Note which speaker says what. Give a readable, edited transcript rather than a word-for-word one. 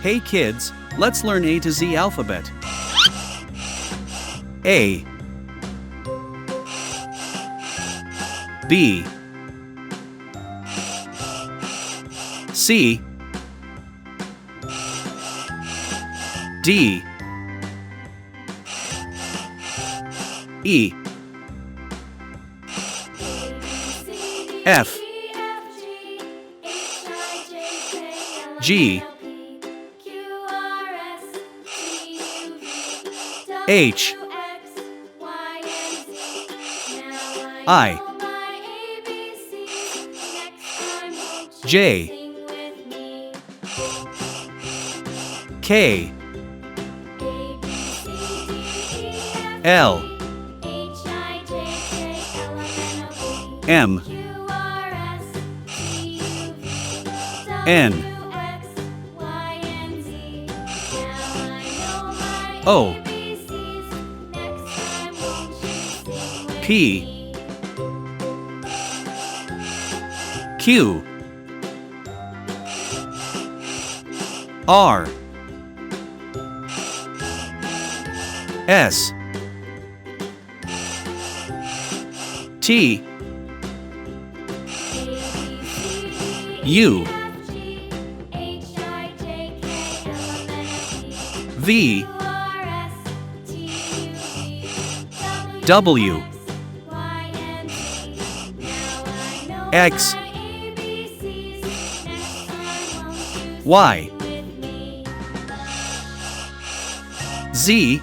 Speaker 1: Hey kids, let's learn A to Z alphabet. A, B, C, D, E, F, G, H, I, J, K, L, M, N, O, P, Q, R, S, T, U, V, W, X, Y, Z,